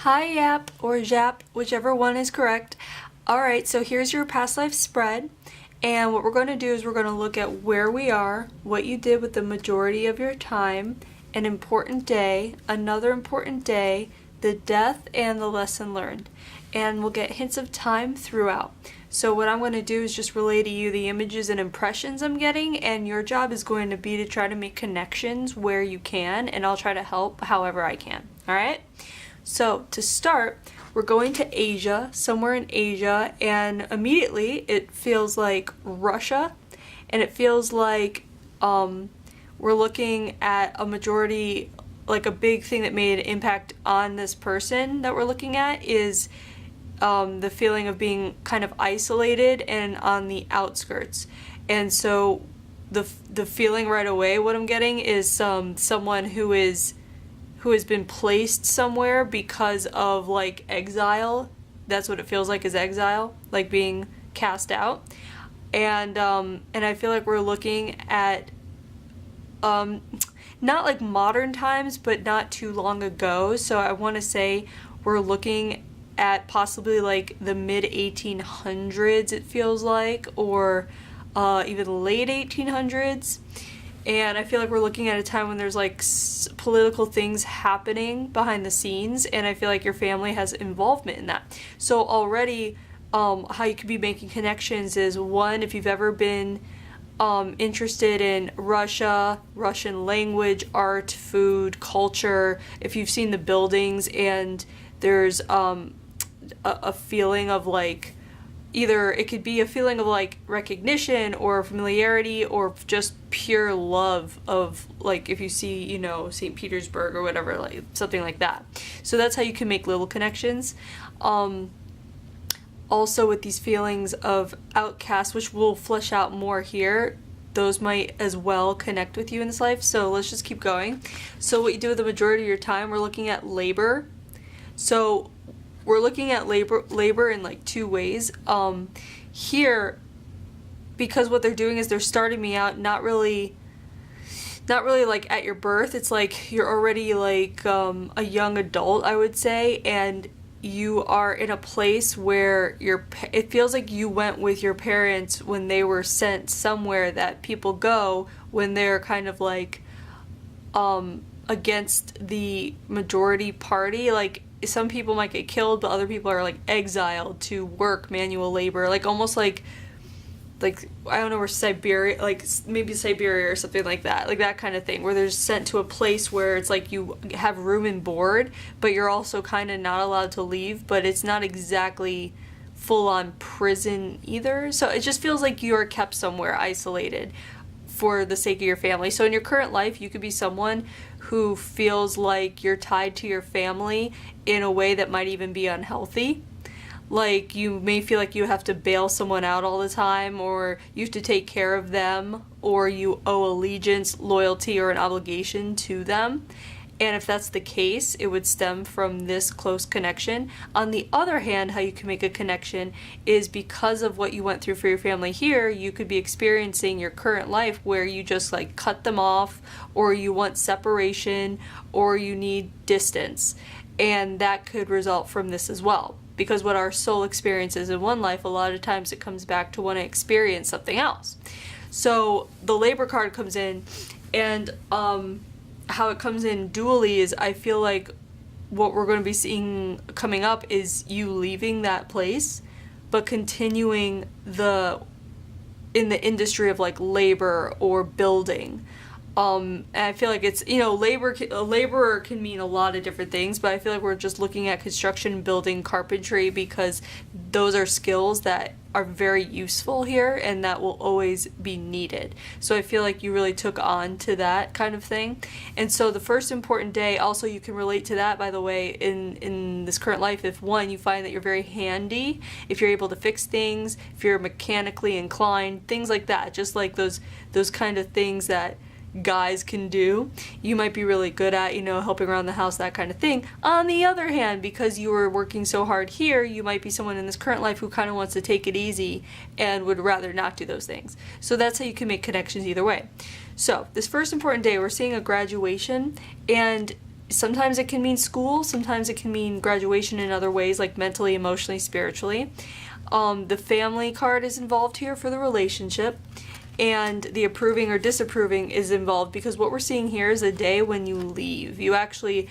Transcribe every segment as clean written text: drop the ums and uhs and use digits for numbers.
Hi Yap or Jap, whichever one is correct. Alright, so here's your past life spread. And what we're going to do is we're going to look at where we are, what you did with the majority of your time, an important day, another important day, the death, and the lesson learned. And we'll get hints of time throughout. So what I'm going to do is just relay to you the images and impressions I'm getting, and your job is going to be to try to make connections where you can, and I'll try to help however I can. Alright? So to start, we're going to Asia, somewhere in Asia, and immediately it feels like Russia, and it feels like we're looking at a majority, like a big thing that made an impact on this person that we're looking at is the feeling of being kind of isolated and on the outskirts. And so the feeling right away, what I'm getting is someone who has been placed somewhere because of like exile. That's what it feels like, is exile, like being cast out. And I feel like we're looking at not like modern times, but not too long ago. So I want to say we're looking at possibly like the mid 1800s, it feels like, or even late 1800s. And I feel like we're looking at a time when there's like political things happening behind the scenes, and I feel like your family has involvement in that. So already, how you could be making connections is, one, if you've ever been interested in Russia, Russian language, art, food, culture, if you've seen the buildings and there's a feeling of like, either it could be a feeling of like recognition or familiarity or just pure love of like, if you see, you know, St. Petersburg or whatever, like something like that. So that's how you can make little connections. Also with these feelings of outcast, which we'll flesh out more here, those might as well connect with you in this life. So let's just keep going. So what you do with the majority of your time, we're looking at labor. So we're looking at labor in like two ways. Here, because what they're doing is they're starting me out not really like at your birth. It's like you're already like a young adult, I would say, and you are in a place where it feels like you went with your parents when they were sent somewhere that people go when they're kind of like against the majority party. Like, some people might get killed, but other people are like exiled to work manual labor, like almost like I don't know, where Siberia, like maybe Siberia or something like that kind of thing, where they're sent to a place where it's like you have room and board, but you're also kind of not allowed to leave, but it's not exactly full-on prison either. So it just feels like you're kept somewhere isolated for the sake of your family. So in your current life, you could be someone who feels like you're tied to your family in a way that might even be unhealthy. Like, you may feel like you have to bail someone out all the time, or you have to take care of them, or you owe allegiance, loyalty, or an obligation to them. And if that's the case, it would stem from this close connection. On the other hand, how you can make a connection is because of what you went through for your family here, you could be experiencing your current life where you just like cut them off, or you want separation, or you need distance. And that could result from this as well. Because what our soul experiences in one life, a lot of times it comes back to want to experience something else. So the labor card comes in, and how it comes in dually is, I feel like what we're going to be seeing coming up is you leaving that place, but continuing in the industry of like labor or building. And I feel like it's, you know, a laborer can mean a lot of different things, but I feel like we're just looking at construction, building, carpentry, because those are skills that are very useful here and that will always be needed. So I feel like you really took on to that kind of thing. And so the first important day, also you can relate to that, by the way, in this current life, if one, you find that you're very handy, if you're able to fix things, if you're mechanically inclined, things like that, just like those kind of things that guys can do, you might be really good at, you know, helping around the house, that kind of thing. On the other hand, because you were working so hard here, you might be someone in this current life who kind of wants to take it easy and would rather not do those things. So that's how you can make connections either way. So this first important day, we're seeing a graduation, and sometimes it can mean school, sometimes it can mean graduation in other ways, like mentally, emotionally, spiritually. The family card is involved here for the relationship, and the approving or disapproving is involved because what we're seeing here is a day when you leave. You actually,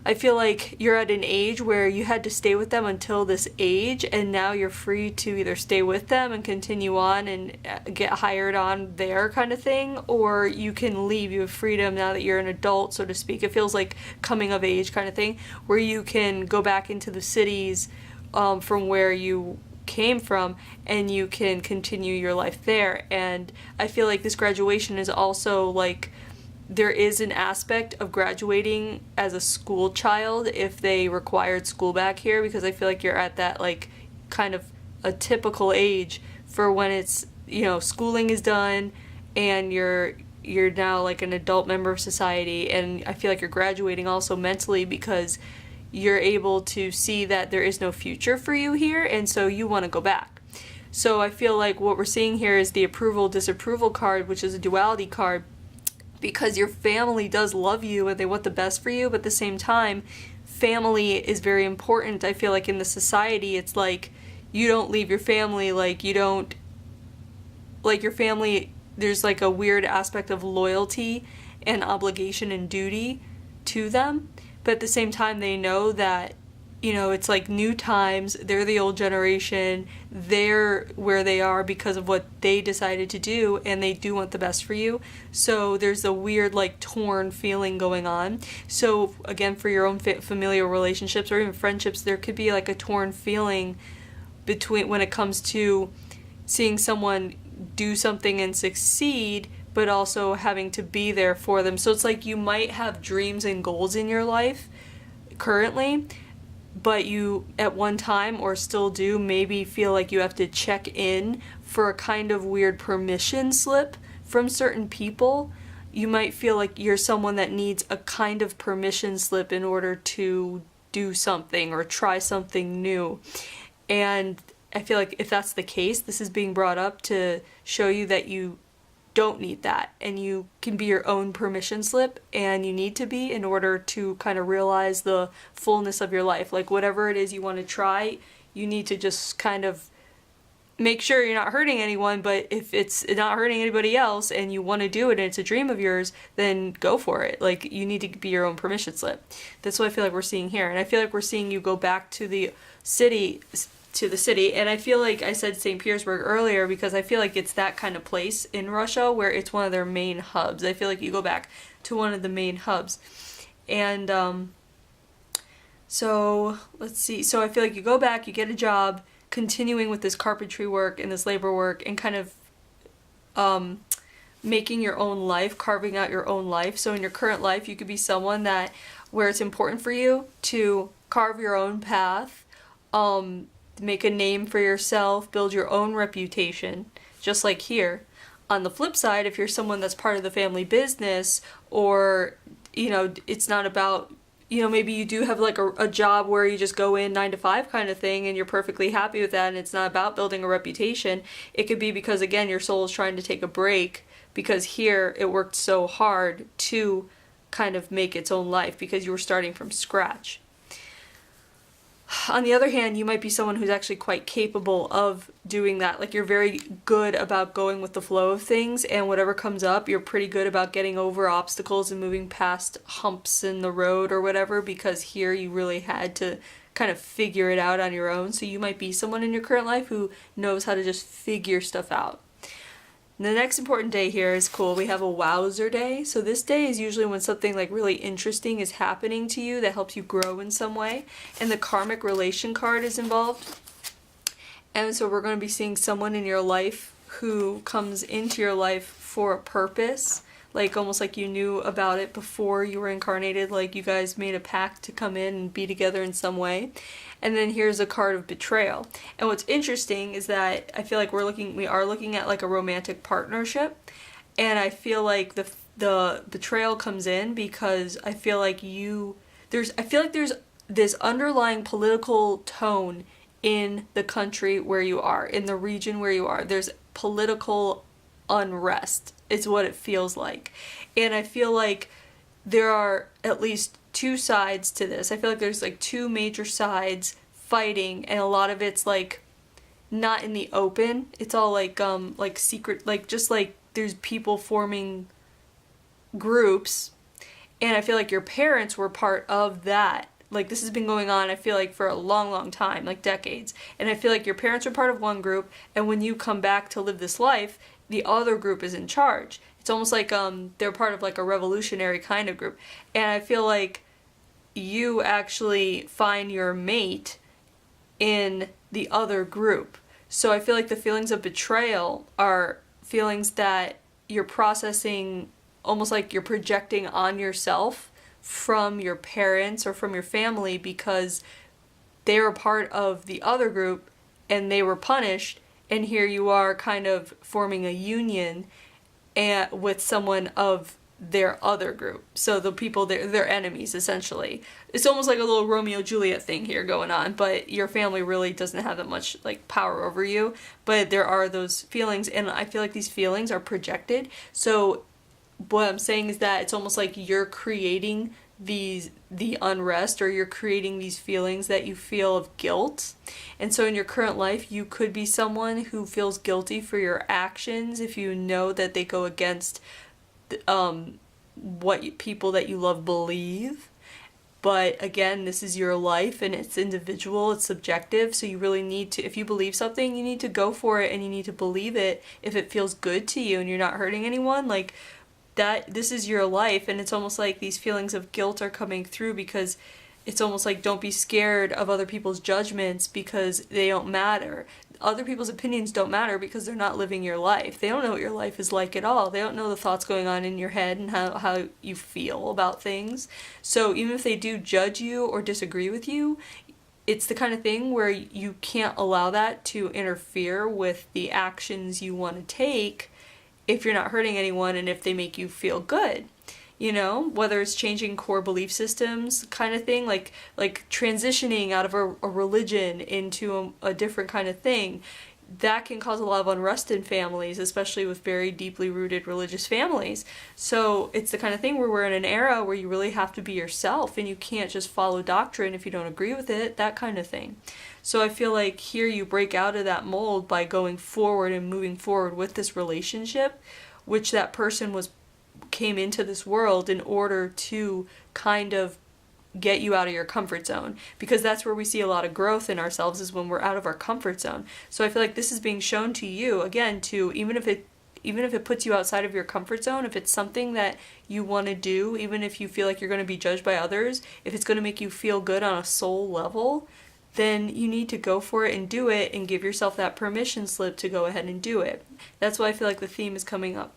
I feel like you're at an age where you had to stay with them until this age, and now you're free to either stay with them and continue on and get hired on there kind of thing, or you can leave. You have freedom now that you're an adult, so to speak. It feels like coming of age kind of thing, where you can go back into the cities from where you came from, and you can continue your life there. And I feel like this graduation is also like, there is an aspect of graduating as a school child if they required school back here, because I feel like you're at that like kind of a typical age for when it's, you know, schooling is done and you're now like an adult member of society. And I feel like you're graduating also mentally because you're able to see that there is no future for you here, and so you want to go back. So I feel like what we're seeing here is the approval disapproval card, which is a duality card, because your family does love you and they want the best for you, but at the same time, family is very important. I feel like in the society, it's like you don't leave your family, like you don't, like your family, there's like a weird aspect of loyalty and obligation and duty to them, but at the same time, they know that, you know, it's like new times, they're the old generation, they're where they are because of what they decided to do, and they do want the best for you. So there's a weird, like, torn feeling going on. So again, for your own familial relationships or even friendships, there could be like a torn feeling between when it comes to seeing someone do something and succeed, but also having to be there for them. So it's like you might have dreams and goals in your life currently, but you at one time, or still do, maybe feel like you have to check in for a kind of weird permission slip from certain people. You might feel like you're someone that needs a kind of permission slip in order to do something or try something new. And I feel like if that's the case, this is being brought up to show you that you don't need that, and you can be your own permission slip, and you need to be in order to kind of realize the fullness of your life. Like whatever it is you want to try, you need to just kind of make sure you're not hurting anyone, but if it's not hurting anybody else and you want to do it and it's a dream of yours, then go for it. Like you need to be your own permission slip. That's what I feel like we're seeing here. And I feel like we're seeing you go back to the city, and I feel like I said St. Petersburg earlier because I feel like it's that kind of place in Russia where it's one of their main hubs. I feel like you go back to one of the main hubs. And so let's see. So I feel like you go back, you get a job, continuing with this carpentry work and this labor work, and kind of making your own life, carving out your own life. So in your current life, you could be someone that where it's important for you to carve your own path, make a name for yourself, build your own reputation, just like here. On the flip side, if you're someone that's part of the family business, or, you know, it's not about, you know, maybe you do have like a job where you just go in 9 to 5 kind of thing and you're perfectly happy with that and it's not about building a reputation. It could be because, again, your soul is trying to take a break because here it worked so hard to kind of make its own life because you were starting from scratch. On the other hand, you might be someone who's actually quite capable of doing that. Like you're very good about going with the flow of things, and whatever comes up, you're pretty good about getting over obstacles and moving past humps in the road or whatever, because here you really had to kind of figure it out on your own. So you might be someone in your current life who knows how to just figure stuff out. The next important day here is cool. We have a wowzer day. So this day is usually when something like really interesting is happening to you that helps you grow in some way. And the karmic relation card is involved. And so we're going to be seeing someone in your life who comes into your life for a purpose. Like almost like you knew about it before you were incarnated. Like you guys made a pact to come in and be together in some way. And then here's a card of betrayal. And what's interesting is that I feel like we are looking at like a romantic partnership. And I feel like the betrayal comes in because I feel like there's this underlying political tone in the country where you are, in the region where you are. There's political unrest. It's what it feels like. And I feel like there are at least two sides to this. I feel like there's like two major sides fighting, and a lot of it's like not in the open. It's all like secret, like just like there's people forming groups, and I feel like your parents were part of that. Like this has been going on, I feel like, for a long time, like decades. And I feel like your parents are part of one group, and when you come back to live this life, the other group is in charge. It's almost like they're part of like a revolutionary kind of group. And I feel like you actually find your mate in the other group. So I feel like the feelings of betrayal are feelings that you're processing, almost like you're projecting on yourself from your parents or from your family, because they were part of the other group and they were punished, and here you are kind of forming a union with someone of their other group. So the people, they're enemies, essentially. It's almost like a little Romeo-Juliet thing here going on, but your family really doesn't have that much like power over you. But there are those feelings, and I feel like these feelings are projected. So what I'm saying is that it's almost like you're creating the unrest, or you're creating these feelings that you feel of guilt. And so in your current life, you could be someone who feels guilty for your actions if you know that they go against what people that you love believe. But again, this is your life and it's individual, it's subjective, so you really need to, if you believe something, you need to go for it, and you need to believe it if it feels good to you and you're not hurting anyone. Like that, this is your life, and it's almost like these feelings of guilt are coming through because it's almost like, don't be scared of other people's judgments because they don't matter. Other people's opinions don't matter because they're not living your life. They don't know what your life is like at all. They don't know the thoughts going on in your head and how you feel about things. So even if they do judge you or disagree with you, it's the kind of thing where you can't allow that to interfere with the actions you want to take if you're not hurting anyone and if they make you feel good. You know, whether it's changing core belief systems kind of thing, like transitioning out of a religion into a different kind of thing, that can cause a lot of unrest in families, especially with very deeply rooted religious families. So it's the kind of thing where we're in an era where you really have to be yourself, and you can't just follow doctrine if you don't agree with it, that kind of thing. So I feel like here you break out of that mold by going forward and moving forward with this relationship, which that person came into this world in order to kind of get you out of your comfort zone, because that's where we see a lot of growth in ourselves, is when we're out of our comfort zone. So I feel like this is being shown to you again, to even if it puts you outside of your comfort zone, if it's something that you want to do, even if you feel like you're going to be judged by others, if it's going to make you feel good on a soul level, then you need to go for it and do it, and give yourself that permission slip to go ahead and do it. That's why I feel like the theme is coming up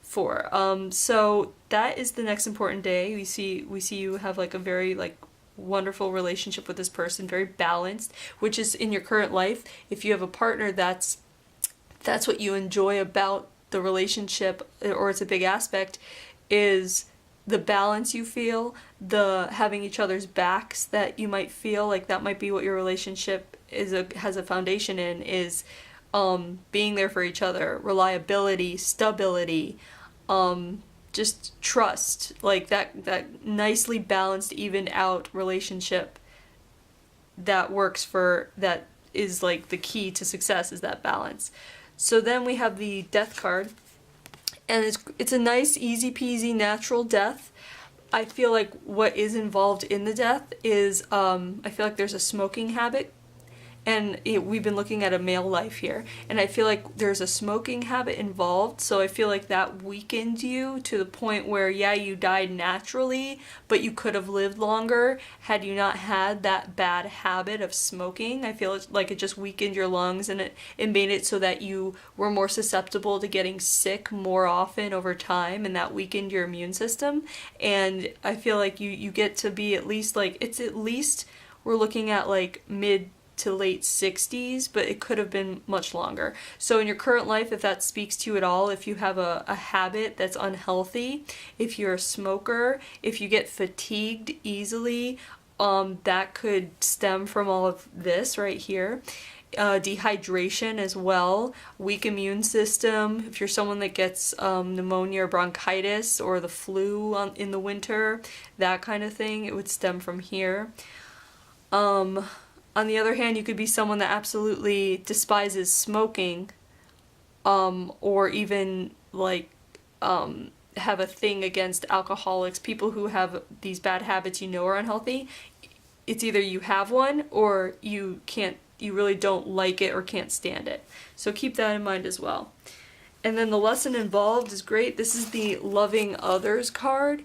for. So that is the next important day. We see you have like a very like wonderful relationship with this person, very balanced, which is in your current life. If you have a partner, that's what you enjoy about the relationship, or it's a big aspect, is the balance you feel, the having each other's backs that you might feel. Like that might be what your relationship has a foundation in, is being there for each other, reliability, stability, just trust, like that nicely balanced, evened out relationship that works that is like the key to success, is that balance. So then we have the death card, and it's a nice, easy peasy, natural death. I feel like what is involved in the death is, I feel like there's a smoking habit. And we've been looking at a male life here, and I feel like there's a smoking habit involved, so I feel like that weakened you to the point where, yeah, you died naturally, but you could have lived longer had you not had that bad habit of smoking. I feel like it just weakened your lungs, and it made it so that you were more susceptible to getting sick more often over time, and that weakened your immune system. And I feel like you get to be at least we're looking at like mid to late 60s, but it could have been much longer. So in your current life, if that speaks to you at all, if you have a habit that's unhealthy, if you're a smoker, if you get fatigued easily, that could stem from all of this right here. dehydration as well, weak immune system. If you're someone that gets pneumonia or bronchitis or the flu in the winter, that kind of thing, it would stem from here. On the other hand, you could be someone that absolutely despises smoking, or even like have a thing against alcoholics, people who have these bad habits are unhealthy. It's either you have one or you really don't like it or can't stand it. So keep that in mind as well. And then the lesson involved is great. This is the loving others card.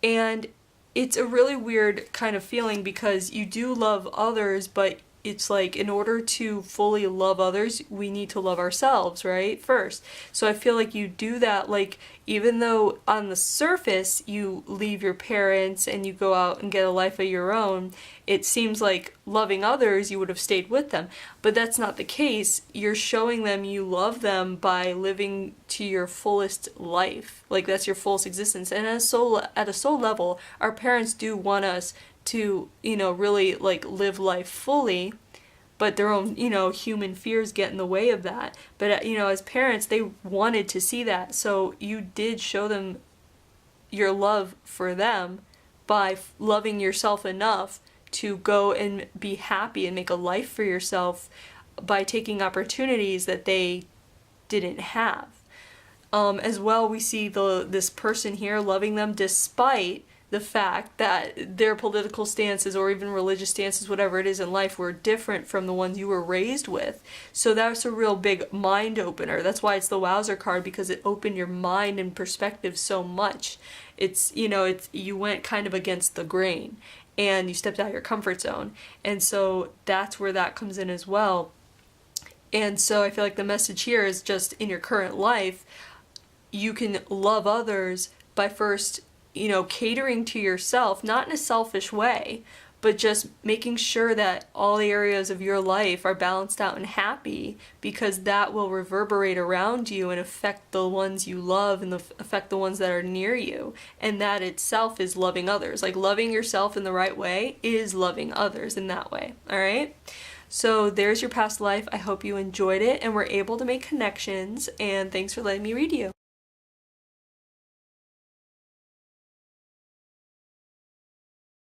And it's a really weird kind of feeling because you do love others, but it's like in order to fully love others, we need to love ourselves, right? First. So I feel like you do that, like, even though on the surface you leave your parents and you go out and get a life of your own, it seems like loving others, you would have stayed with them. But that's not the case. You're showing them you love them by living to your fullest life. Like, that's your fullest existence. And at a soul level, our parents do want us to, really like live life fully, but their own, human fears get in the way of that. But, as parents, they wanted to see that. So you did show them your love for them by loving yourself enough to go and be happy and make a life for yourself by taking opportunities that they didn't have. As well, we see this person here loving them despite the fact that their political stances or even religious stances, whatever it is in life, were different from the ones you were raised with. So that's a real big mind opener. That's why it's the Wowzer card, because it opened your mind and perspective so much. You went kind of against the grain and you stepped out of your comfort zone. And so that's where that comes in as well. And so I feel like the message here is just in your current life, you can love others by first catering to yourself, not in a selfish way, but just making sure that all the areas of your life are balanced out and happy, because that will reverberate around you and affect the ones you love and affect the ones that are near you. And that itself is loving others. Like, loving yourself in the right way is loving others in that way. All right? So there's your past life. I hope you enjoyed it and were able to make connections, and thanks for letting me read you.